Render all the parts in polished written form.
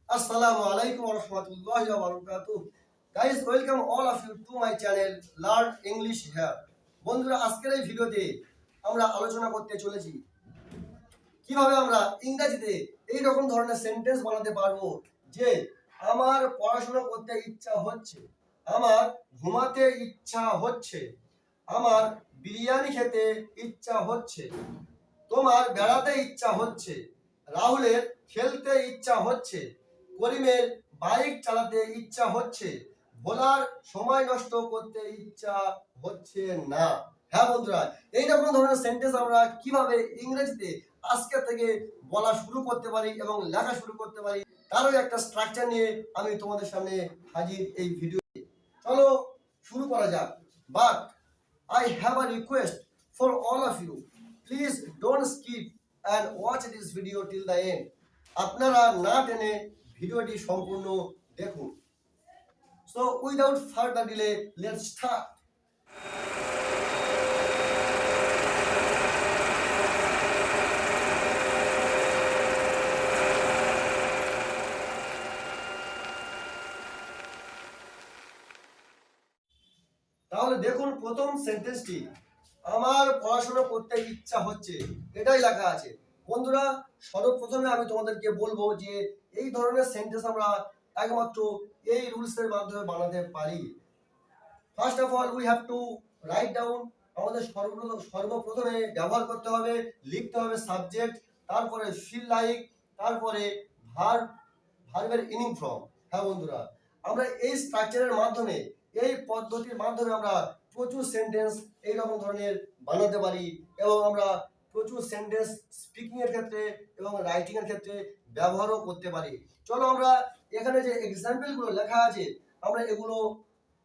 Assalamu alaikum wa rahmatullahi wa barakatuh. Guys, welcome all of you to my channel Learn English here. বন্ধুরা, আজকের এই ভিডিওতে আমরা আলোচনা করতে চলেছি কিভাবে আমরা ইংরেজিতে এই রকম ধরনের সেন্টেন্স বানাতে পারবো যে আমার পড়াশোনা করতে ইচ্ছা হচ্ছে, আমার ঘুমাতে ইচ্ছা হচ্ছে, আমার বিরিয়ানি খেতে ইচ্ছা হচ্ছে, তোমার বেড়াতে ইচ্ছা হচ্ছে, রাহুলের খেলতে ইচ্ছা হচ্ছে, করিমের বাইক চালাতে ইচ্ছা হচ্ছে, ভোলার সময় নষ্ট করতে ইচ্ছা হচ্ছে না। হ্যাঁ বন্ধুরা, এইরকম ধরনের সেন্টেন্স আমরা কিভাবে ইংরেজিতে আজকে থেকে বলা শুরু করতে পারি এবং লেখা শুরু করতে পারি তারও একটা স্ট্রাকচার নিয়ে আমি তোমাদের সামনে হাজির এই ভিডিও। চলো শুরু করা যাক। But I have a request for all of you. Please don't skip and watch this video till the end. আপনারা না টেনে ভিডিওটি সম্পূর্ণ দেখুন। So without further delay, let's start. তাহলে দেখুন প্রথম সেন্টেন্সটি, আমার পড়াশোনা করতে ইচ্ছা হচ্ছে, এটাই লেখা আছে। বন্ধুরা, সর্বপ্রথমে আমি তোমাদেরকে বলবো যে এই ধরনের সেন্টেন্স আমরা একমাত্র এই রুলসের মাধ্যমে বানাতে পারি। First of all we have to write down. আমাদের সর্বপ্রথমে ব্যবহার করতে হবে, লিখতে হবে সাবজেক্ট, তারপরে ফিল লাইক, তারপরে ভার্বের ইনিং ফ্রম। হ্যাঁ বন্ধুরা, আমরা এই স্ট্রাকচারের মাধ্যমে, এই পদ্ধতির মাধ্যমে আমরা প্রচুর সেন্টেন্স এইরকম ধরনের বানাতে পারি এবং আমরা প্রচুর সেন্টেন্স স্পিকিং এর ক্ষেত্রে এবং রাইটিং এর ক্ষেত্রে ব্যবহারও করতে পারি। চলো আমরা এখানে যে এক্সাম্পল গুলো লেখা আছে আমরা এগুলো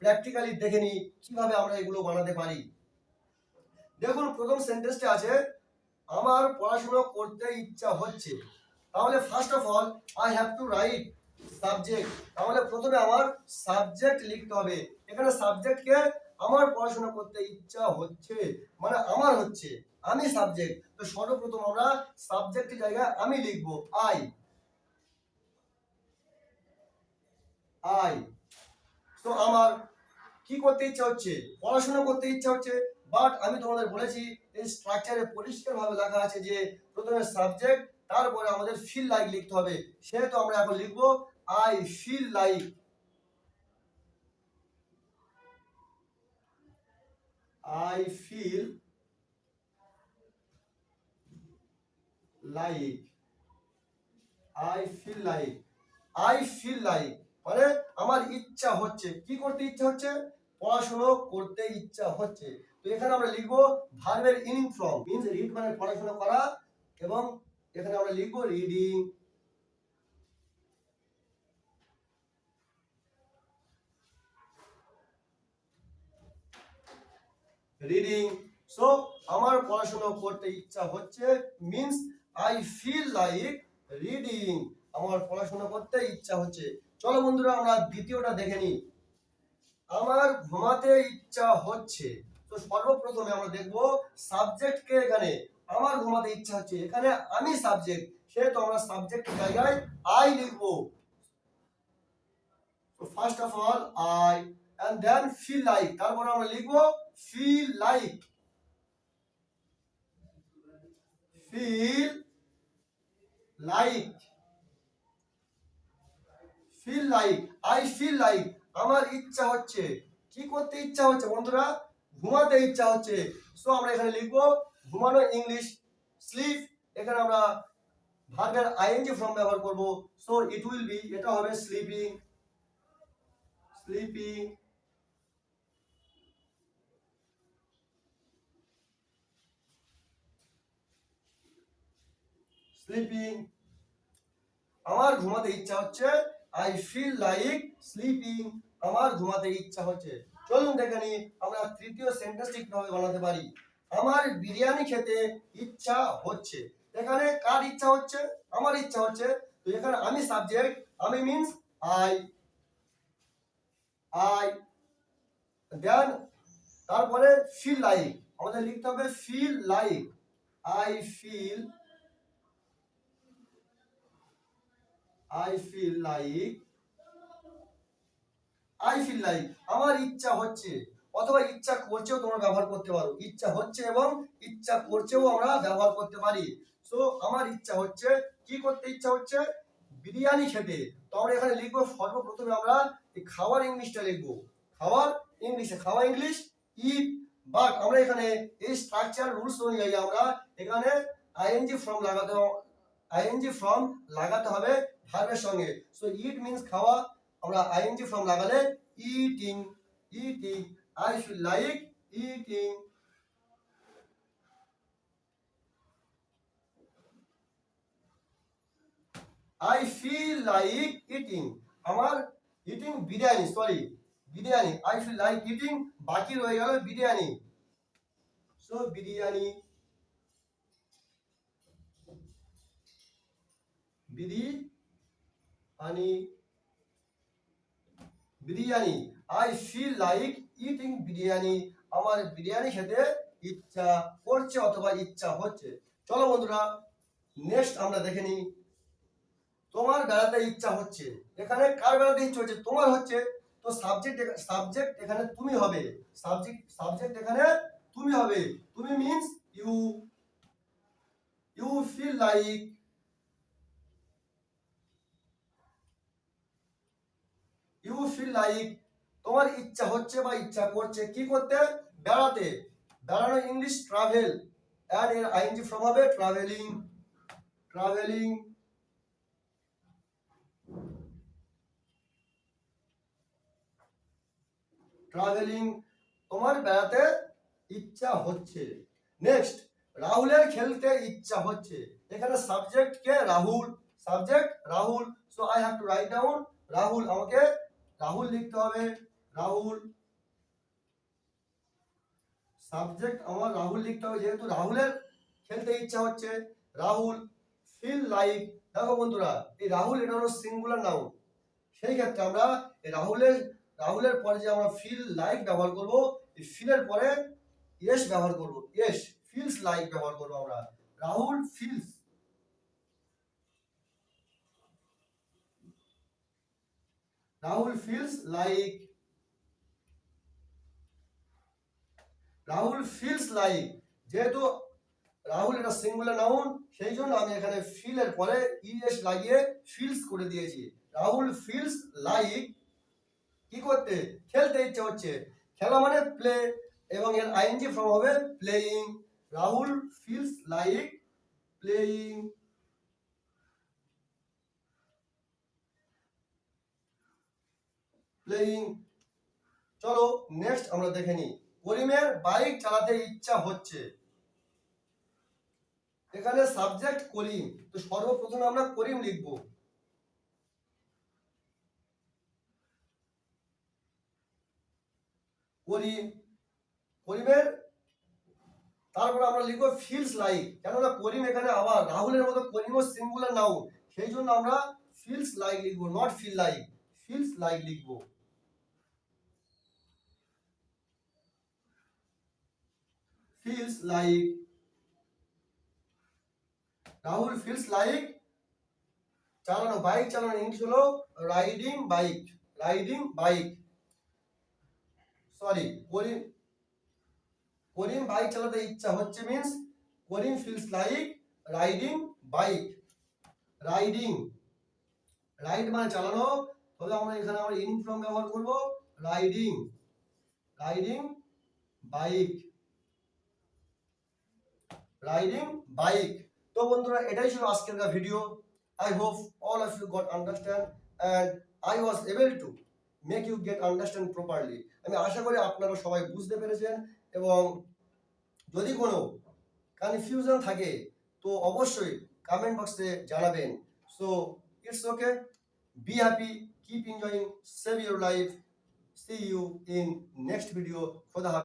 প্র্যাকটিক্যালি দেখে নিই কিভাবে আমরা এগুলো বানাতে পারি। দেখুন প্রথম সেন্টেন্সটা আছে, আমার পড়াশোনা করতে ইচ্ছা হচ্ছে। তাহলে first of all I have to right subject. তাহলে প্রথমে আমার সাবজেক্ট লিখতে হবে। এখানে সাবজেক্টকে আমার পড়াশোনা করতে ইচ্ছা হচ্ছে মানে আমার হচ্ছে, আমি সাবজেক্ট। তো সর্বপ্রথম আমরা সাবজেক্টের জায়গায় আমি লিখবো আই। তো আমার কি করতে ইচ্ছা হচ্ছে? পড়াশোনা করতে ইচ্ছা হচ্ছে। বাট আমি তোমাদের বলেছি এই স্ট্রাকচারে পরিষ্কার ভাবে লেখা আছে যে প্রথমে সাবজেক্ট, তারপরে আমাদের ফিল লাইক লিখতে হবে। সেহেতু আমরা এখন লিখবো I feel like. I feel like. I feel like. I feel like মানে আমার ইচ্ছা হচ্ছে। কি করতে ইচ্ছা হচ্ছে? পড়াশোনা করতে ইচ্ছা হচ্ছে। তো এখানে আমরা লিখবো ভার্বের ইনিং ফ্রম, মিন্স রিড মানে পড়াশোনা করা, এবং এখানে আমরা লিখবো রিডিং। রিডিং। সো আমার পড়াশোনা করতে ইচ্ছা হচ্ছে means I feel like reading. আমার পড়াশোনা করতে ইচ্ছা হচ্ছে। চলো বন্ধুরা আমরা দ্বিতীয়টা দেখে নিই, আমার ঘুমাতে ইচ্ছা হচ্ছে। তো সর্বপ্রথমে আমরা দেখব সাবজেক্টকে, এখানে আমার ঘুমাতে ইচ্ছা হচ্ছে, এখানে আমি সাবজেক্ট, সেহেতু আমরা সাবজেক্টের জায়গায় আই লিখবো। তো first of all I and then feel like, তারপর আমরা লিখবো feel like. feel like. feel like. I feel like আমার ইচ্ছা হচ্ছে। কি করতে ইচ্ছা হচ্ছে বন্ধুরা? ঘুমাতে ইচ্ছা হচ্ছে। সো আমরা এখানে লিখবো ঘুমানো, ইংলিশ স্লিপ। এখানে আমরা ভার্বের আইএনজি ফর্ম ব্যবহার করব। সো ইট উইল বি, এটা হবে স্লিপিং। স্লিপিং। স্লিপিং। আমার ঘুমাতে ইচ্ছা হচ্ছে। I feel like sleeping. আমার ঘুমাতে ইচ্ছা হচ্ছে। চলুন দেখে নিই আমরা তৃতীয় সেন্টেন্সটি কিভাবে বানাতে পারি। আমার বিরিয়ানি খেতে ইচ্ছা হচ্ছে। এখানে কার ইচ্ছা হচ্ছে? আমার ইচ্ছা হচ্ছে। তো এখানে আমি সাবজেক্ট, আমি মিন্স আই। দেন তারপরে ফিল লাইক, আমাদের লিখতে হবে feel like. I feel I feel like, I feel like আমার ইচ্ছা হচ্ছে, অথবা ইচ্ছা করছেও তোমরা ব্যবহার করতে পারো। ইচ্ছা হচ্ছে এবং ইচ্ছা করছেও আমরা ব্যবহার করতে পারি। সো আমার ইচ্ছা হচ্ছে, কি করতে ইচ্ছা হচ্ছে? বিরিয়ানি খেতে। তো আমরা এখানে লিখবো সর্বপ্রথমে আমরা এই খাওয়ার ইংলিশটা লিখবো। খাওয়ার ইংলিশে, খাওয়া ইংলিশ ইট। বাট আমরা এখানে এই স্ট্রাকচার রুলস অনুযায়ী আমরা এখানে আইএনজি ফর্ম লাগাতে, আইএনজি ফর্ম লাগাতে হবে ভার্বের সঙ্গে। সো ইট মিন্স খাওয়া, আমরা আইএনজি ফর্ম লাগালে eating, eating, I feel like eating. I feel like eating, আমার eating biryani, sorry biryani, I feel like eating, বাকি রয়ে গেল biryani. So biryani, biryani, biryani, I feel like eating biryani, আমার বিরিয়ানি খেতে ইচ্ছা করছে অথবা ইচ্ছা হচ্ছে। চলো বন্ধুরা নেক্সট আমরা দেখে নিই। তোমার বেড়াতে ইচ্ছা হচ্ছে, এখানে কার বেড়াতে ইচ্ছা হচ্ছে? তোমার হচ্ছে। তো সাবজেক্ট, সাবজেক্ট এখানে তুমি হবে, সাবজেক্ট, সাবজেক্ট এখানে তুমি হবে। তুমি means you, you feel like, you feel like তোমার ইচ্ছা হচ্ছে বা ইচ্ছা করছে কি করতে? বেড়াতে। বেড়ানো ইংলিশ ট্রাভেল, এন্ড এর আইএনজি ফর্ম হবে ট্রাভেলিং, ট্রাভেলিং, ট্রাভেলিং, তোমার বেড়াতে ইচ্ছা হচ্ছে। নেক্সট, রাহুলের খেলতে ইচ্ছা হচ্ছে। এখানে subject K? Rahul, subject Rahul. So I have to write down Rahul, আমাকে রাহুল লিখতে হবে। রাহুল, সাবজেক্ট আমার রাহুল লিখতে হবে, যেহেতু রাহুলের খেলতে ইচ্ছা হচ্ছে। রাহুল ফিল লাইক, দেখো বন্ধুরা এই রাহুল এটা হলো সিঙ্গুলার নাউন, সেই ক্ষেত্রে আমরা এই রাহুলের, রাহুলের পরে যে আমরা ফিল লাইক ব্যবহার করব, এই ফিলের পরে ইয়েস ব্যবহার করব, ইয়েস ফিলস লাইক ব্যবহার করব আমরা। Rahul feels, Rahul feels like, Rahul feels like, যেহেতু রাহুল এটা সিঙ্গুলার নাউন সেই জন্য আমি এখানে ফিল এর পরে ইএস লাগিয়ে ফিলস করে দিয়েছি। রাহুল ফিলস লাইক কি করতে? খেলতে ইচ্ছা হচ্ছে। খেলা মানে প্লে, এবং এর আইএনজি ফর্ম হবে playing. Rahul feels like playing, playing. চলো নেক্সট আমরা দেখে নিই। করিমের বাইক চালাতে ইচ্ছা হচ্ছে। এখানে সাবজেক্ট করিম, তো সর্বপ্রথমে আমরা করিম লিখব। করিম, করিমের তারপর আমরা লিখবো ফিলস লাইক, কেননা করিম এখানে আবার রাহুলের মতো করিমও সিঙ্গুলার নাউন, সেই জন্য আমরা ফিলস লাইক লিখবো, not feel like, feels like লিখবো। Feels like, Rahul feels like চালানো, বাইক চালানো ইংলিশ হলো riding bike, riding bike, sorry Karim, Karim bike চালাতে ইচ্ছা হচ্ছে means Karim feels like riding bike. Riding, ride মানে চালানো, তবে আমরা এখানে আমরা ইন ফর্ম ব্যবহার করব riding, riding bike, riding bike. তো বন্ধুরা এটাই ছিল আজকের video. I hope all of you got understand and I was able to make you get understand properly. আমি আশা করি আপনারা সবাই বুঝতে পেরেছেন, এবং যদি কোনো কনফিউশন থাকে তো অবশ্যই কমেন্ট বক্সে জানাবেন। So it's okay, be happy, keep enjoying, save your life, see you in next video. খোদা হাফেজ।